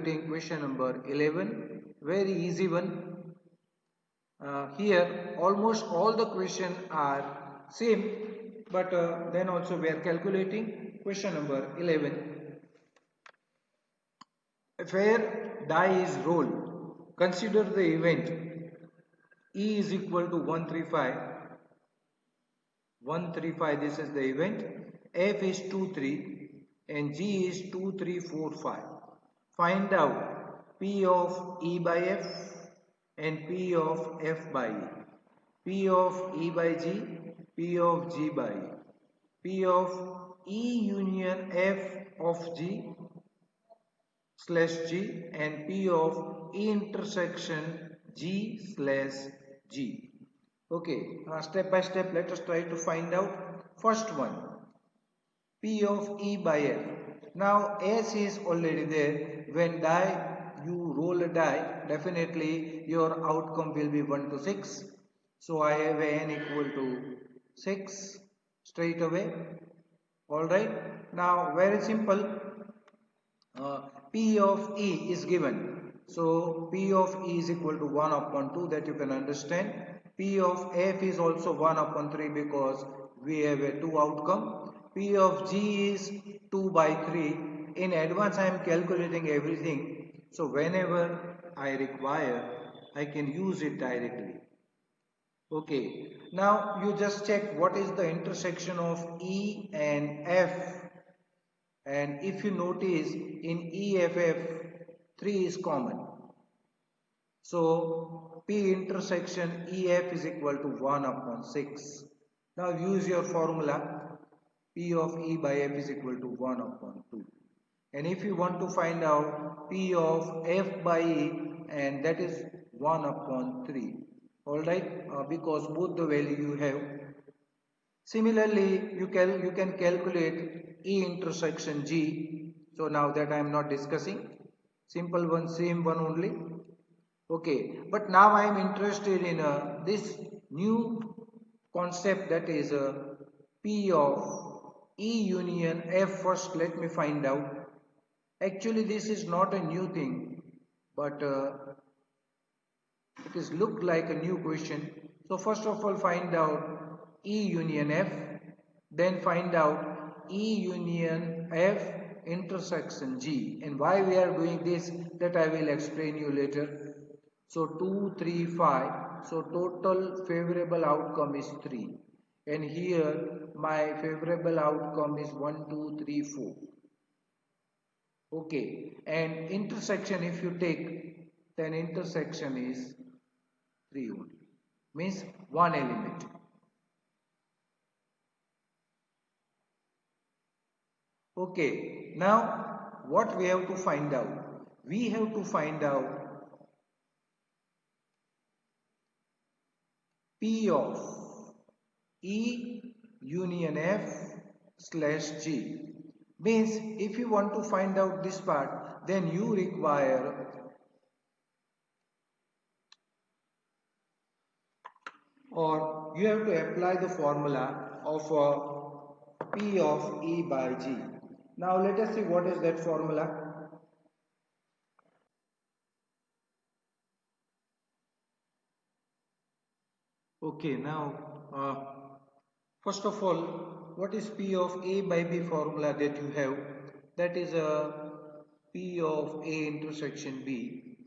calculating question number 11. Very easy one. Here almost all the questions are same, but then also we are calculating question number 11. Where die is rolled, consider the event E is equal to 135, this is the event, F is 23 and G is 2345. Find out P of E by F and P of F by E, P of E by G, P of G by E, P of E union F of G slash G and P of E intersection G slash G. Okay, step by step let us try to find out. First one, P of E by F. Now S is already there. When you roll a die, definitely your outcome will be 1 to 6. So I have n equal to 6 straight away. Alright, now very simple. P of E is given. So P of E is equal to 1 upon 2, that you can understand. P of F is also 1 upon 3 because we have a 2 outcome. P of G is 2 by 3. In advance I am calculating everything. So whenever I require, I can use it directly. Okay, now you just check what is the intersection of E and F. And if you notice in EFF 3 is common. So P intersection EF is equal to 1 upon 6. Now use your formula. P of E by F is equal to 1 upon 2. And if you want to find out P of F by E, and that is 1 upon 3. Alright, because both the value you have. Similarly, you can calculate E intersection G. So now that I am not discussing, simple one, same one only. Okay, but now I am interested in this new concept, that is P of E union F. First let me find out. Actually this is not a new thing, but it is looked like a new question. So first of all find out E union F, then find out E union F intersection G, and why we are doing this, that I will explain you later. So 2, 3, 5, so total favorable outcome is 3, and here my favorable outcome is 1, 2, 3, 4. Okay, and intersection if you take, then intersection is 3 only, means one element. Okay, now what we have to find out? We have to find out P of E union F slash G. Means if you want to find out this part, then you require or you have to apply the formula of P of E by G. Now let us see what is that formula. Okay, now first of all, what is P of A by B formula that you have? That is a P of A intersection B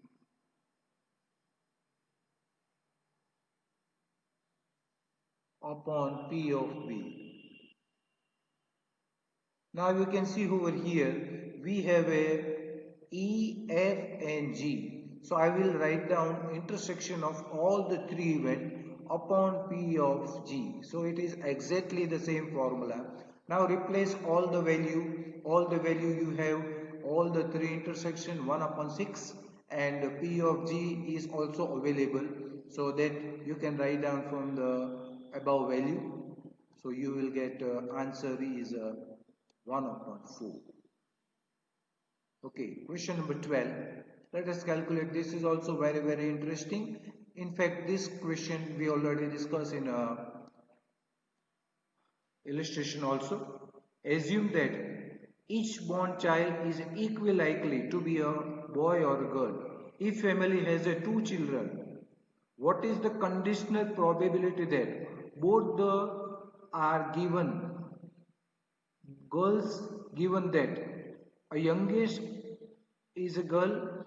upon P of B. Now you can see over here we have a E, F and G. So I will write down intersection of all the three events upon P of G. So it is exactly the same formula. Now replace all the value you have, all the three intersection 1 upon 6, and P of G is also available, so that you can write down from the above value. So you will get answer is 1 upon 4. Okay, question number 12. Let us calculate. This is also very interesting. In fact, this question we already discussed in illustration also. Assume that each born child is equally likely to be a boy or a girl? If family has a two children, what is the conditional probability that both the are given girls, given that a youngest is a girl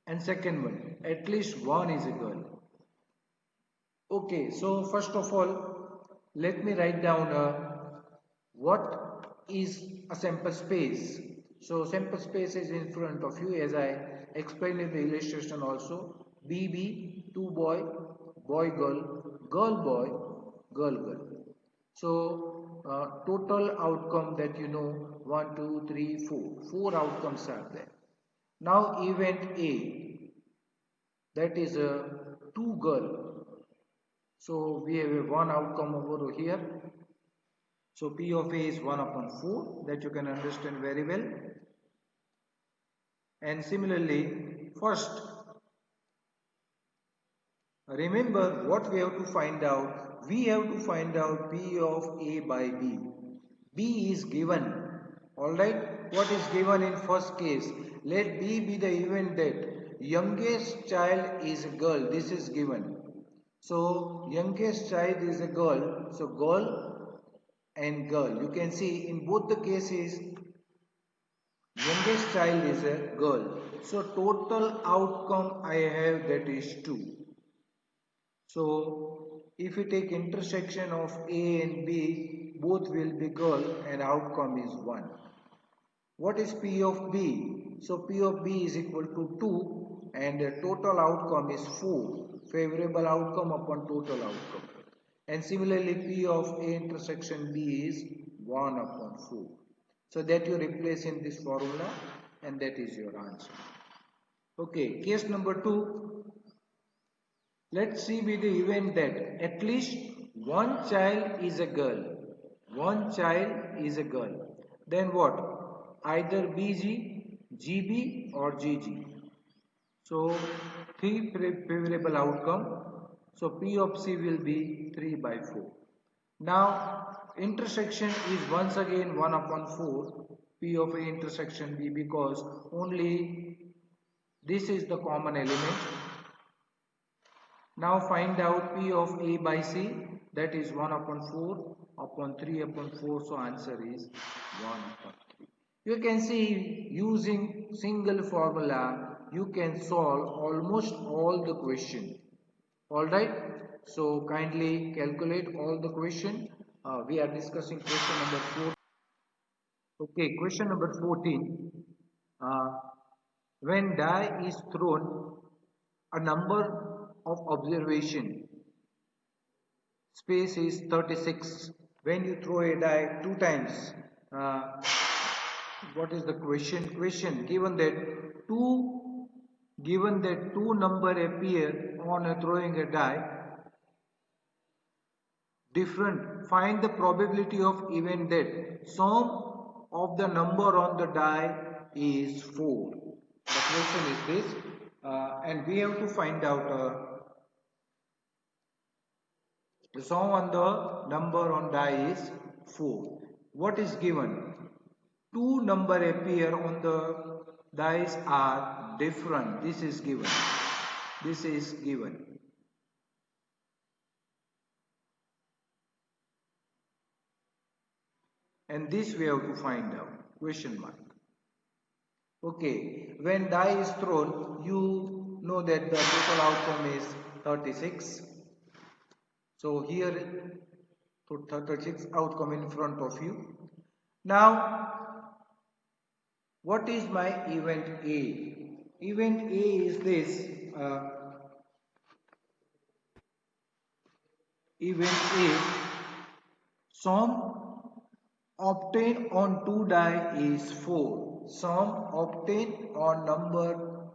and second one at least one is a girl? Okay, so first of all, let me write down what is a sample space. So sample space is in front of you as I explained in the illustration also. BB, two boy, boy girl, girl boy, girl girl. So total outcome that you know 1, 2, 3, 4. 4 outcomes are there. Now event A, that is a two girl. So we have a one outcome over here. So P of A is 1 upon 4, that you can understand very well. And similarly, first, remember what we have to find out. We have to find out P of A by B. B is given. Alright, what is given in first case? Let B be the event that youngest child is a girl. This is given. So youngest child is a girl. So girl and girl. You can see in both the cases youngest child is a girl. So total outcome I have that is 2. So if we take intersection of A and B, both will be girl and outcome is 1. What is P of B? So P of B is equal to 2 and the total outcome is 4. Favorable outcome upon total outcome. And similarly P of A intersection B is 1 upon 4. So that you replace in this formula and that is your answer. Okay, case number 2. Let's see with the event that at least one child is a girl. One child is a girl. Then what? Either BG, GB or GG. So 3 favorable outcome. So P of C will be 3 by 4. Now intersection is once again 1 upon 4. P of A intersection B because only this is the common element. Now find out P of A by C, that is 1 upon 4 upon 3 upon 4, so answer is 1 upon 3. You can see using single formula you can solve almost all the question. Alright, so kindly calculate all the question. We are discussing question number 4. Okay, question number 14. Uh, when die is thrown, a number of observation space is 36. When you throw a die 2 times, what is the question? Question given that two number appear on a throwing a die different, find the probability of event that sum of the number on the die is 4. The question is this, and we have to find out the sum on the number on die is 4. What is given? Two number appear on the dice are different. This is given. This is given. And this we have to find out. Question mark. Okay. When die is thrown, you know that the total outcome is 36. So here 36 outcome in front of you. Now what is my event A? Event A is this. Event A, sum obtained on two die is 4. Sum obtained on number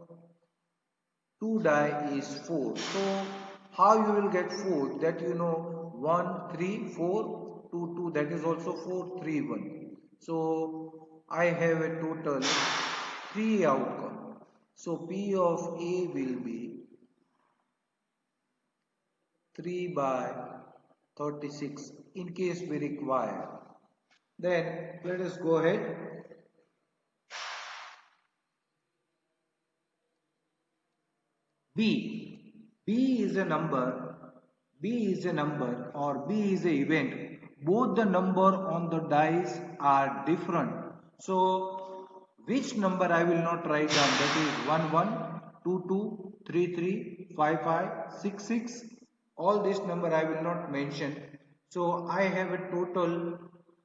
2 die is 4. So how you will get 4? That you know 1, 3, 4, 2, 2, that is also 4, 3, 1. So I have a total 3 outcome. So P of A will be 3 by 36 in case we require. Then let us go ahead. B is a number, B is a number or B is a event. Both the number on the dice are different. So which number I will not write down, that is 1 1, 2 2, 3 3, 5 5, 6 6. All this number I will not mention. So I have a total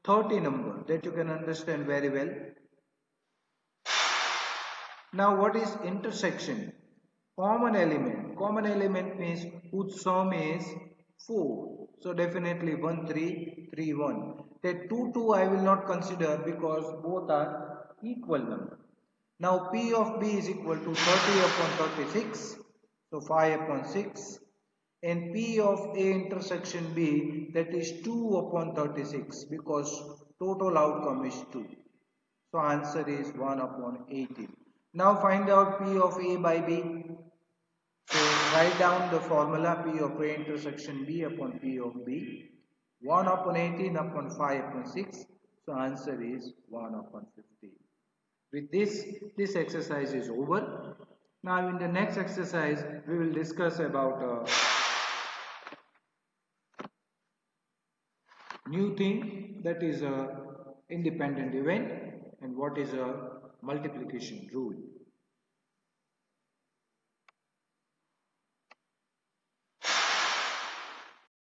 30 number that you can understand very well. Now what is intersection? Common element. Common element means whose sum is 4. So definitely 1 3 3 1. That 2 2 I will not consider because both are equal number. Now P of B is equal to 30 upon 36. So 5 upon 6. And P of A intersection B, that is 2 upon 36 because total outcome is 2. So answer is 1 upon 18. Now find out P of A by B. So write down the formula P of A intersection B upon P of B. 1 upon 18 upon 5 upon 6. So answer is 1 upon 15. With this exercise is over. Now in the next exercise, we will discuss about a new thing, that is a independent event, and what is a multiplication rule.